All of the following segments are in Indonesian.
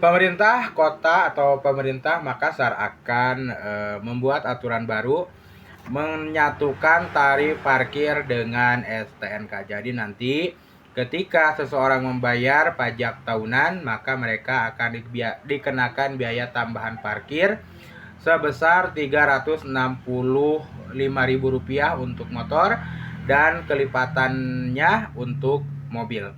Pemerintah kota atau pemerintah Makassar akan membuat aturan baru menyatukan tarif parkir dengan STNK. Jadi nanti ketika seseorang membayar pajak tahunan, maka mereka akan dikenakan biaya tambahan parkir sebesar Rp365.000 untuk motor dan kelipatannya untuk mobil.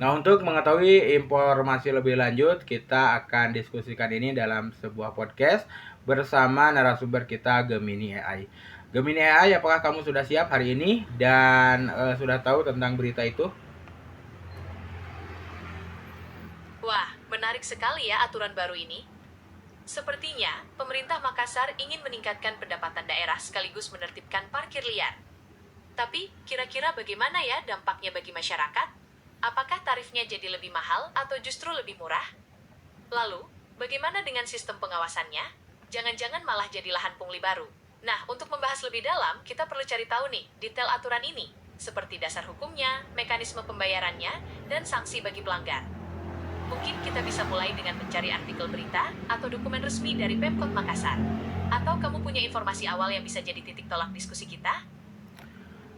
Nah, untuk mengetahui informasi lebih lanjut, kita akan diskusikan ini dalam sebuah podcast bersama narasumber kita Gemini AI. Gemini AI, apakah kamu sudah siap hari ini dan sudah tahu tentang berita itu? Wah, menarik sekali ya aturan baru ini. Sepertinya, pemerintah Makassar ingin meningkatkan pendapatan daerah sekaligus menertibkan parkir liar. Tapi, kira-kira bagaimana ya dampaknya bagi masyarakat? Apakah tarifnya jadi lebih mahal atau justru lebih murah? Lalu, bagaimana dengan sistem pengawasannya? Jangan-jangan malah jadi lahan pungli baru. Nah, untuk membahas lebih dalam, kita perlu cari tahu nih, detail aturan ini, seperti dasar hukumnya, mekanisme pembayarannya, dan sanksi bagi pelanggar. Mungkin kita bisa mulai dengan mencari artikel berita atau dokumen resmi dari Pemkot Makassar. Atau kamu punya informasi awal yang bisa jadi titik tolak diskusi kita?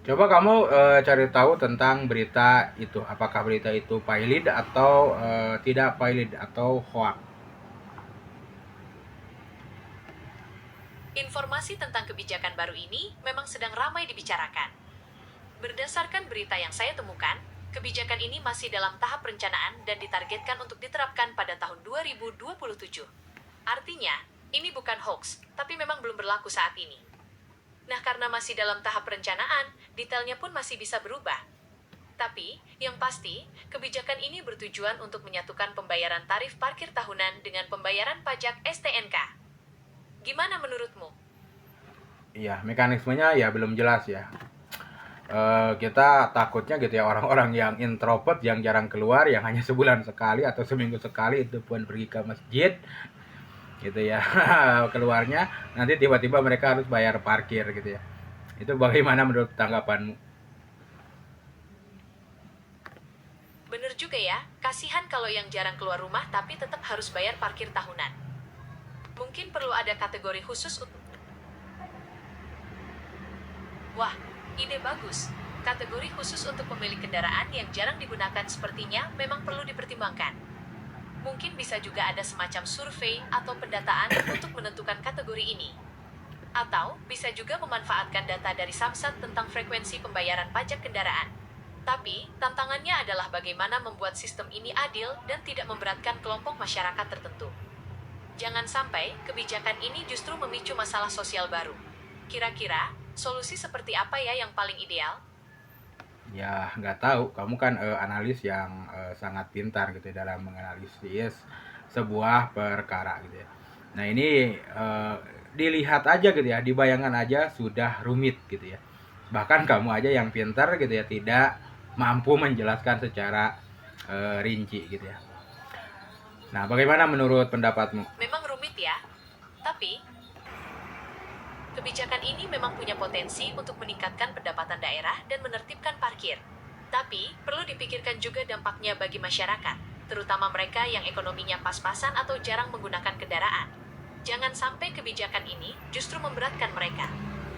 Coba kamu cari tahu tentang berita itu. Apakah berita itu valid atau tidak valid atau hoax? Informasi tentang kebijakan baru ini memang sedang ramai dibicarakan. Berdasarkan berita yang saya temukan, kebijakan ini masih dalam tahap perencanaan dan ditargetkan untuk diterapkan pada tahun 2027. Artinya, ini bukan hoax, tapi memang belum berlaku saat ini. Nah, karena masih dalam tahap perencanaan, detailnya pun masih bisa berubah. Tapi, yang pasti, kebijakan ini bertujuan untuk menyatukan pembayaran tarif parkir tahunan dengan pembayaran pajak STNK. Gimana menurutmu? Iya, mekanismenya ya belum jelas ya. Kita takutnya gitu ya, orang-orang yang introvert, yang jarang keluar, yang hanya sebulan sekali atau seminggu sekali itu pun pergi ke masjid gitu ya. Keluarnya nanti tiba-tiba mereka harus bayar parkir gitu ya. Itu bagaimana menurut tanggapanmu? Bener juga ya, kasihan kalau yang jarang keluar rumah tapi tetap harus bayar parkir tahunan. Mungkin perlu ada kategori khusus untuk... Wah, ide bagus. Kategori khusus untuk pemilik kendaraan yang jarang digunakan sepertinya memang perlu dipertimbangkan. Mungkin bisa juga ada semacam survei atau pendataan untuk menentukan kategori ini. Atau bisa juga memanfaatkan data dari Samsat tentang frekuensi pembayaran pajak kendaraan. Tapi, tantangannya adalah bagaimana membuat sistem ini adil dan tidak memberatkan kelompok masyarakat tertentu. Jangan sampai kebijakan ini justru memicu masalah sosial baru. Kira-kira, solusi seperti apa ya yang paling ideal? Ya nggak tahu, kamu kan analis yang sangat pintar gitu ya dalam menganalisis sebuah perkara gitu ya. Nah ini dilihat aja gitu ya, dibayangkan aja sudah rumit gitu ya. Bahkan kamu aja yang pintar gitu ya tidak mampu menjelaskan secara rinci gitu ya. Nah, bagaimana menurut pendapatmu? Memang rumit ya, tapi kebijakan ini memang punya potensi untuk meningkatkan pendapatan daerah dan menertibkan parkir. Tapi, perlu dipikirkan juga dampaknya bagi masyarakat, terutama mereka yang ekonominya pas-pasan atau jarang menggunakan kendaraan. Jangan sampai kebijakan ini justru memberatkan mereka.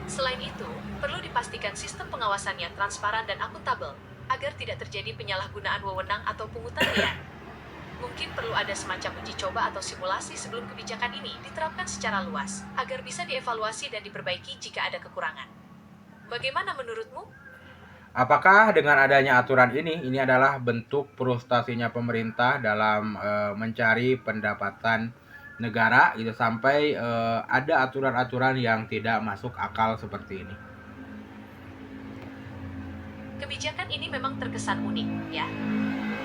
Selain itu, perlu dipastikan sistem pengawasannya transparan dan akuntabel, agar tidak terjadi penyalahgunaan wewenang atau pungutan liar. Mungkin perlu ada semacam uji coba atau simulasi sebelum kebijakan ini diterapkan secara luas, agar bisa dievaluasi dan diperbaiki jika ada kekurangan. Bagaimana menurutmu? Apakah dengan adanya aturan ini adalah bentuk frustasinya pemerintah dalam mencari pendapatan negara gitu sampai ada aturan-aturan yang tidak masuk akal seperti ini? Kebijakan ini memang terkesan unik, ya.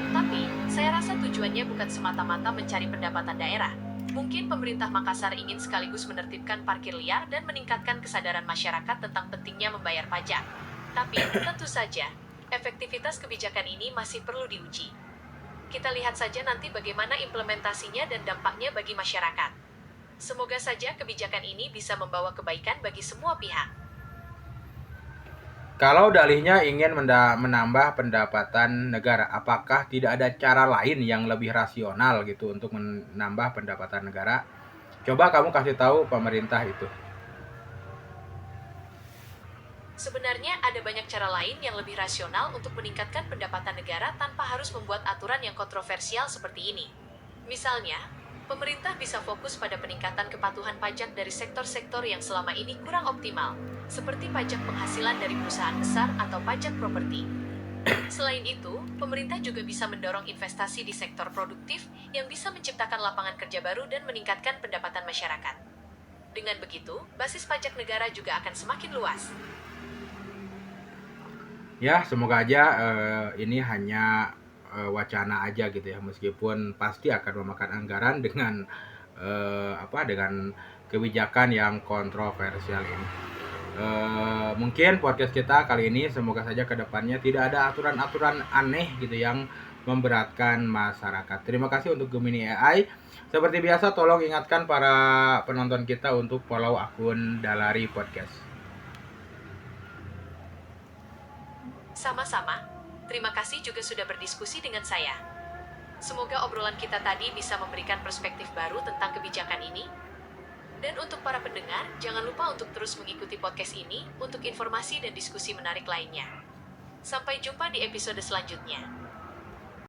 Tapi, saya rasa tujuannya bukan semata-mata mencari pendapatan daerah. Mungkin pemerintah Makassar ingin sekaligus menertibkan parkir liar dan meningkatkan kesadaran masyarakat tentang pentingnya membayar pajak. Tapi, tentu saja, efektivitas kebijakan ini masih perlu diuji. Kita lihat saja nanti bagaimana implementasinya dan dampaknya bagi masyarakat. Semoga saja kebijakan ini bisa membawa kebaikan bagi semua pihak. Kalau dalihnya ingin menambah pendapatan negara, apakah tidak ada cara lain yang lebih rasional gitu untuk menambah pendapatan negara? Coba kamu kasih tahu pemerintah itu. Sebenarnya ada banyak cara lain yang lebih rasional untuk meningkatkan pendapatan negara tanpa harus membuat aturan yang kontroversial seperti ini. Misalnya, pemerintah bisa fokus pada peningkatan kepatuhan pajak dari sektor-sektor yang selama ini kurang optimal, seperti pajak penghasilan dari perusahaan besar atau pajak properti. Selain itu, pemerintah juga bisa mendorong investasi di sektor produktif yang bisa menciptakan lapangan kerja baru dan meningkatkan pendapatan masyarakat. Dengan begitu, basis pajak negara juga akan semakin luas. Ya, semoga aja ini hanya wacana aja gitu ya, meskipun pasti akan memakan anggaran dengan dengan kebijakan yang kontroversial ini. Mungkin podcast kita kali ini semoga saja kedepannya tidak ada aturan-aturan aneh gitu yang memberatkan masyarakat. Terima kasih untuk Gemini AI. Seperti biasa, tolong ingatkan para penonton kita untuk follow akun Dalari Podcast. Sama-sama. Terima kasih juga sudah berdiskusi dengan saya. Semoga obrolan kita tadi bisa memberikan perspektif baru tentang kebijakan ini. Dan untuk para pendengar, jangan lupa untuk terus mengikuti podcast ini untuk informasi dan diskusi menarik lainnya. Sampai jumpa di episode selanjutnya.